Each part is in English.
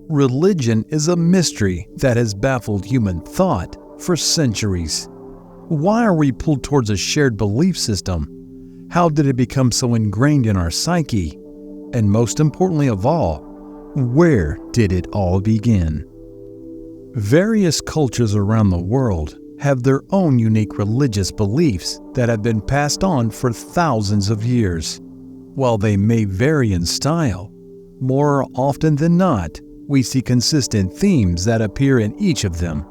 Religion is a mystery that has baffled human thought for centuries. Why are we pulled towards a shared belief system? How did it become so ingrained in our psyche? And most importantly of all, where did it all begin? Various cultures around the world have their own unique religious beliefs that have been passed on for thousands of years. While they may vary in style, more often than not, we see consistent themes that appear in each of them.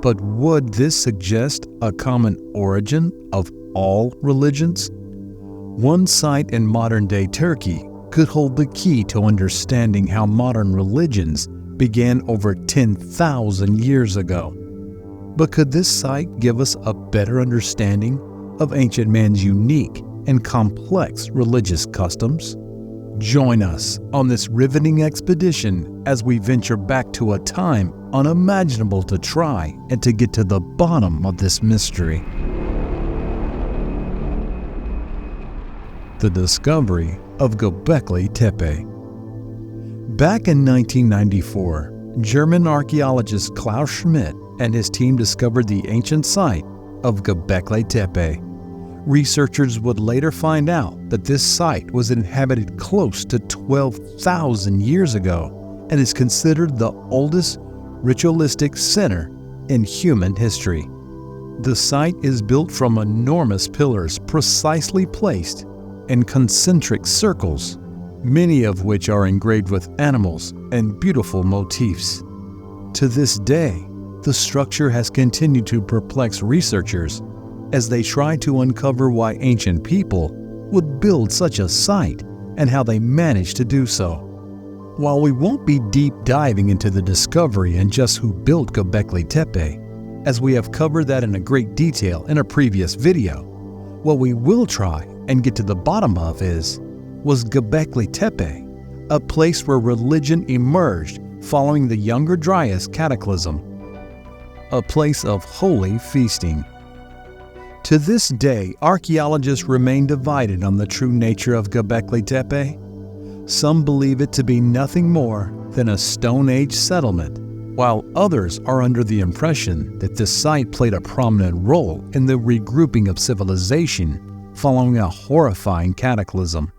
But would this suggest a common origin of all religions? One site in modern-day Turkey could hold the key to understanding how modern religions began over 10,000 years ago. But could this site give us a better understanding of ancient man's unique and complex religious customs? Join us on this riveting expedition as we venture back to a time unimaginable to try and to get to the bottom of this mystery. The discovery of Göbekli Tepe. Back in 1994, German archaeologist Klaus Schmidt and his team discovered the ancient site of Göbekli Tepe. Researchers would later find out that this site was inhabited close to 12,000 years ago and is considered the oldest ritualistic center in human history. The site is built from enormous pillars precisely placed in concentric circles, many of which are engraved with animals and beautiful motifs. To this day, the structure has continued to perplex researchers as they try to uncover why ancient people would build such a site and how they managed to do so. While we won't be deep diving into the discovery and just who built Göbekli Tepe, as we have covered that in a great detail in a previous video, what we will try and get to the bottom of was Göbekli Tepe a place where religion emerged following the Younger Dryas cataclysm? A place of holy feasting. To this day, archaeologists remain divided on the true nature of Göbekli Tepe. Some believe it to be nothing more than a Stone Age settlement, while others are under the impression that this site played a prominent role in the regrouping of civilization following a horrifying cataclysm.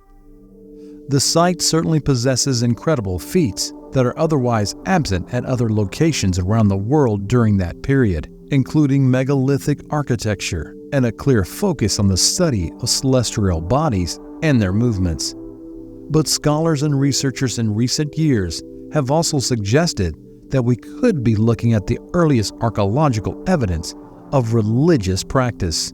The site certainly possesses incredible feats that are otherwise absent at other locations around the world during that period, including megalithic architecture and a clear focus on the study of celestial bodies and their movements. But scholars and researchers in recent years have also suggested that we could be looking at the earliest archaeological evidence of religious practice.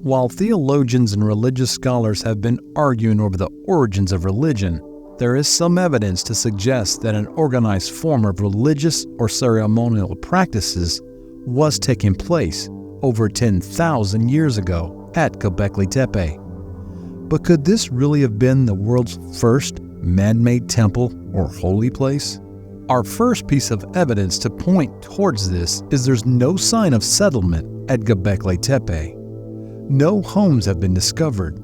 While theologians and religious scholars have been arguing over the origins of religion, there is some evidence to suggest that an organized form of religious or ceremonial practices was taking place over 10,000 years ago at Göbekli Tepe. But could this really have been the world's first man-made temple or holy place? Our first piece of evidence to point towards this is there's no sign of settlement at Göbekli Tepe. No homes have been discovered,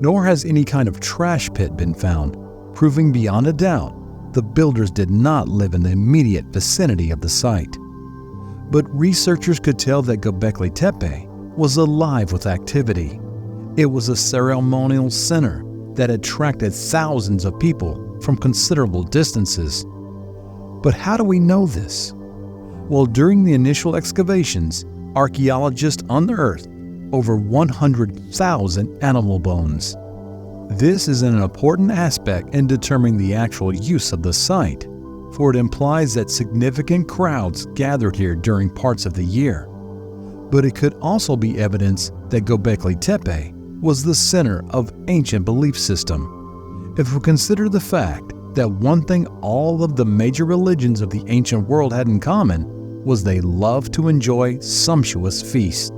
nor has any kind of trash pit been found, proving beyond a doubt the builders did not live in the immediate vicinity of the site. But researchers could tell that Göbekli Tepe was alive with activity. It was a ceremonial center that attracted thousands of people from considerable distances. But how do we know this? Well, during the initial excavations, archaeologists unearthed over 100,000 animal bones. This is an important aspect in determining the actual use of the site, for it implies that significant crowds gathered here during parts of the year. But it could also be evidence that Göbekli Tepe was the center of ancient belief system. If we consider the fact that one thing all of the major religions of the ancient world had in common was they loved to enjoy sumptuous feasts.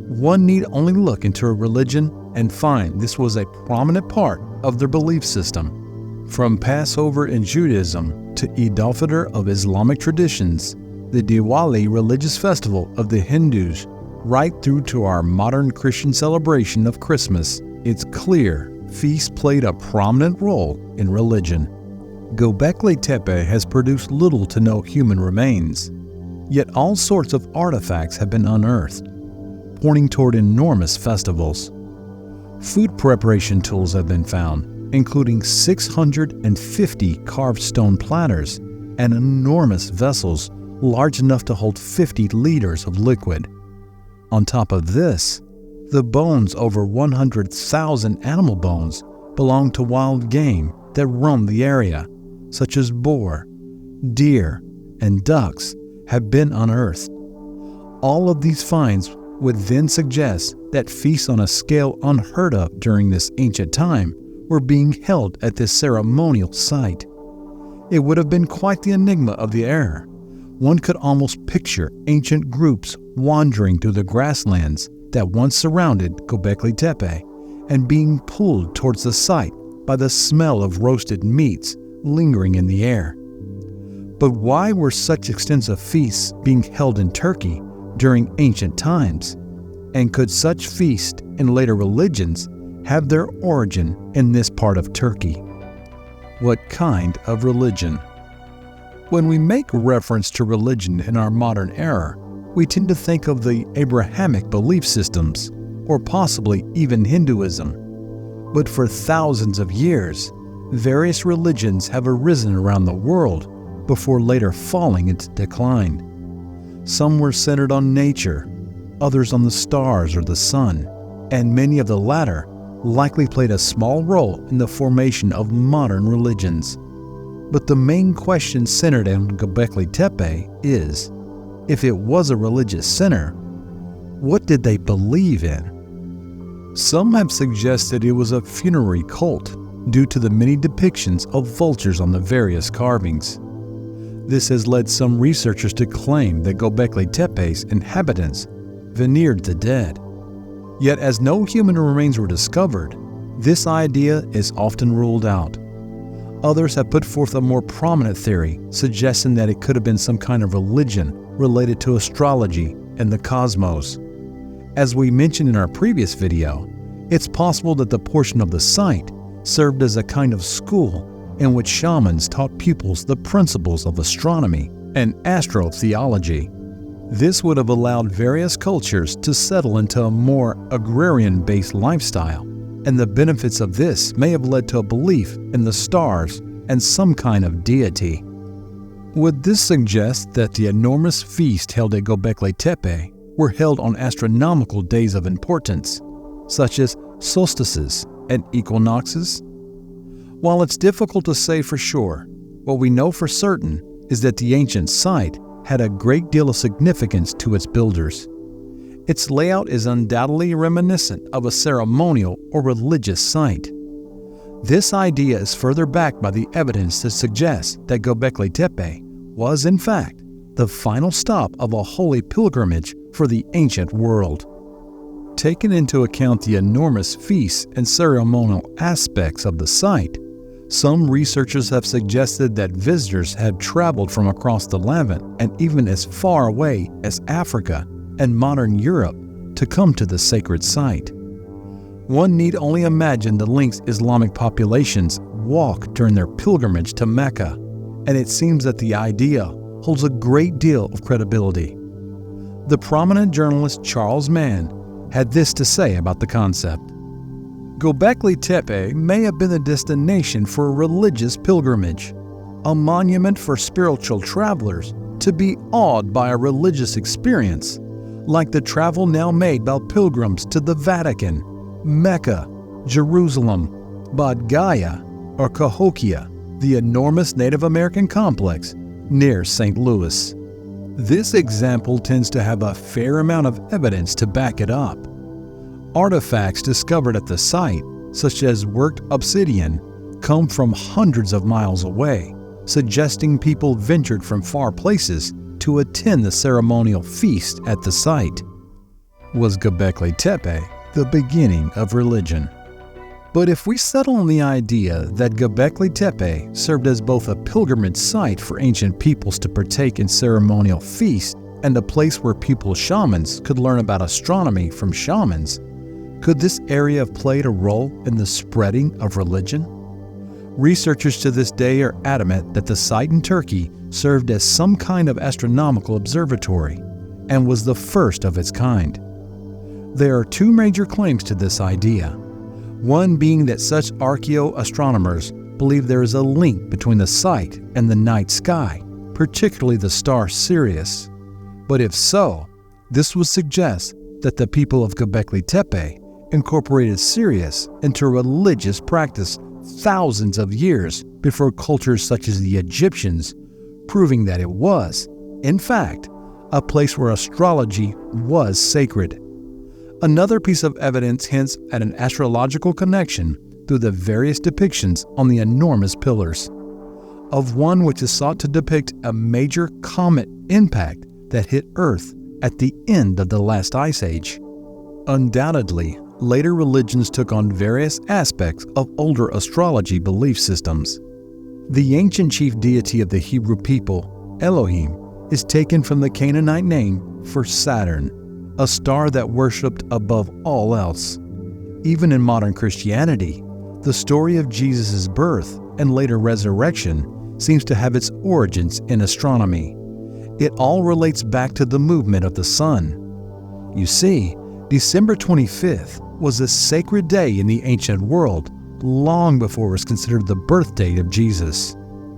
One need only look into a religion and find this was a prominent part of their belief system. From Passover in Judaism to Eid al-Fitr of Islamic traditions, the Diwali religious festival of the Hindus, right through to our modern Christian celebration of Christmas, it's clear feasts played a prominent role in religion. Göbekli Tepe has produced little to no human remains, yet all sorts of artifacts have been unearthed, pointing toward enormous festivals. Food preparation tools have been found, including 650 carved stone platters and enormous vessels large enough to hold 50 liters of liquid. On top of this, the bones, over 100,000 animal bones, belong to wild game that roam the area, such as boar, deer, and ducks, have been unearthed. All of these finds would then suggest that feasts on a scale unheard of during this ancient time were being held at this ceremonial site. It would have been quite the enigma of the era. One could almost picture ancient groups wandering through the grasslands that once surrounded Göbekli Tepe and being pulled towards the site by the smell of roasted meats lingering in the air. But why were such extensive feasts being held in Turkey during ancient times? And could such feasts in later religions have their origin in this part of Turkey? What kind of religion? When we make reference to religion in our modern era, we tend to think of the Abrahamic belief systems, or possibly even Hinduism. But for thousands of years, various religions have arisen around the world before later falling into decline. Some were centered on nature, others on the stars or the sun, and many of the latter likely played a small role in the formation of modern religions. But the main question centered on Göbekli Tepe is, if it was a religious center, what did they believe in? Some have suggested it was a funerary cult due to the many depictions of vultures on the various carvings. This has led some researchers to claim that Göbekli Tepe's inhabitants veneered the dead. Yet as no human remains were discovered, this idea is often ruled out. Others have put forth a more prominent theory, suggesting that it could have been some kind of religion related to astrology and the cosmos. As we mentioned in our previous video, it's possible that the portion of the site served as a kind of school in which shamans taught pupils the principles of astronomy and astrotheology. This would have allowed various cultures to settle into a more agrarian-based lifestyle, and the benefits of this may have led to a belief in the stars and some kind of deity. Would this suggest that the enormous feast held at Göbekli Tepe were held on astronomical days of importance, such as solstices and equinoxes? While it's difficult to say for sure, what we know for certain is that the ancient site had a great deal of significance to its builders. Its layout is undoubtedly reminiscent of a ceremonial or religious site. This idea is further backed by the evidence that suggests that Göbekli Tepe was, in fact, the final stop of a holy pilgrimage for the ancient world. Taking into account the enormous feasts and ceremonial aspects of the site, some researchers have suggested that visitors had traveled from across the Levant and even as far away as Africa and modern Europe to come to the sacred site. One need only imagine the lengths Islamic populations walk during their pilgrimage to Mecca, and it seems that the idea holds a great deal of credibility. The prominent journalist Charles Mann had this to say about the concept. Göbekli Tepe may have been a destination for a religious pilgrimage, a monument for spiritual travelers to be awed by a religious experience, like the travel now made by pilgrims to the Vatican, Mecca, Jerusalem, Bodh Gaya, or Cahokia, the enormous Native American complex near St. Louis. This example tends to have a fair amount of evidence to back it up. Artifacts discovered at the site, such as worked obsidian, come from hundreds of miles away, suggesting people ventured from far places to attend the ceremonial feast at the site. Was Göbekli Tepe the beginning of religion? But if we settle on the idea that Göbekli Tepe served as both a pilgrimage site for ancient peoples to partake in ceremonial feasts and a place where pupil shamans could learn about astronomy from shamans, could this area have played a role in the spreading of religion? Researchers to this day are adamant that the site in Turkey served as some kind of astronomical observatory and was the first of its kind. There are two major claims to this idea, one being that such archaeoastronomers believe there is a link between the site and the night sky, particularly the star Sirius. But if so, this would suggest that the people of Göbekli Tepe incorporated Sirius into religious practice thousands of years before cultures such as the Egyptians, proving that it was, in fact, a place where astrology was sacred. Another piece of evidence hints at an astrological connection through the various depictions on the enormous pillars, of one which is thought to depict a major comet impact that hit Earth at the end of the last ice age. Undoubtedly, later religions took on various aspects of older astrology belief systems. The ancient chief deity of the Hebrew people, Elohim, is taken from the Canaanite name for Saturn, a star that worshipped above all else. Even in modern Christianity, the story of Jesus' birth and later resurrection seems to have its origins in astronomy. It all relates back to the movement of the sun. You see, December 25th was a sacred day in the ancient world, long before it was considered the birth date of Jesus.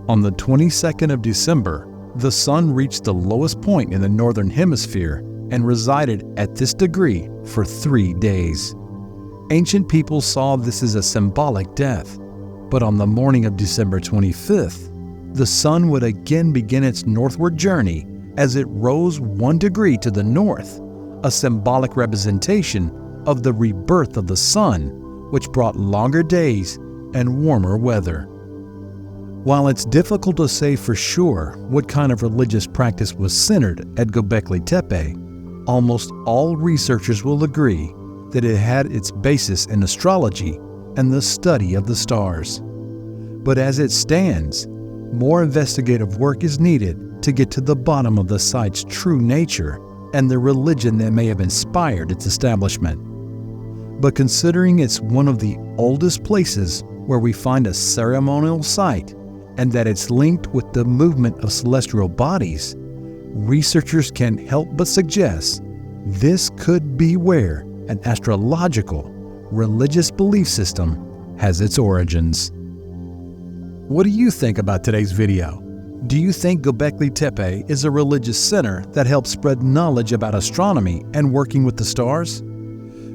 On the 22nd of December, the sun reached the lowest point in the northern hemisphere and resided at this degree for 3 days. Ancient people saw this as a symbolic death, but on the morning of December 25th, the sun would again begin its northward journey as it rose 1 degree to the north, a symbolic representation of the rebirth of the sun, which brought longer days and warmer weather. While it's difficult to say for sure what kind of religious practice was centered at Göbekli Tepe, almost all researchers will agree that it had its basis in astrology and the study of the stars. But as it stands, more investigative work is needed to get to the bottom of the site's true nature and the religion that may have inspired its establishment. But considering it's one of the oldest places where we find a ceremonial site and that it's linked with the movement of celestial bodies, researchers can't help but suggest this could be where an astrological, religious belief system has its origins. What do you think about today's video? Do you think Göbekli Tepe is a religious center that helps spread knowledge about astronomy and working with the stars?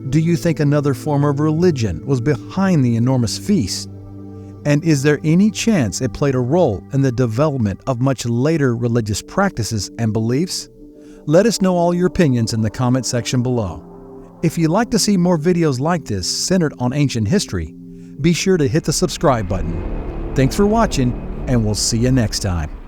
Do you think another form of religion was behind the enormous feast? And is there any chance it played a role in the development of much later religious practices and beliefs? Let us know all your opinions in the comment section below. If you'd like to see more videos like this centered on ancient history, be sure to hit the subscribe button. Thanks for watching, and we'll see you next time.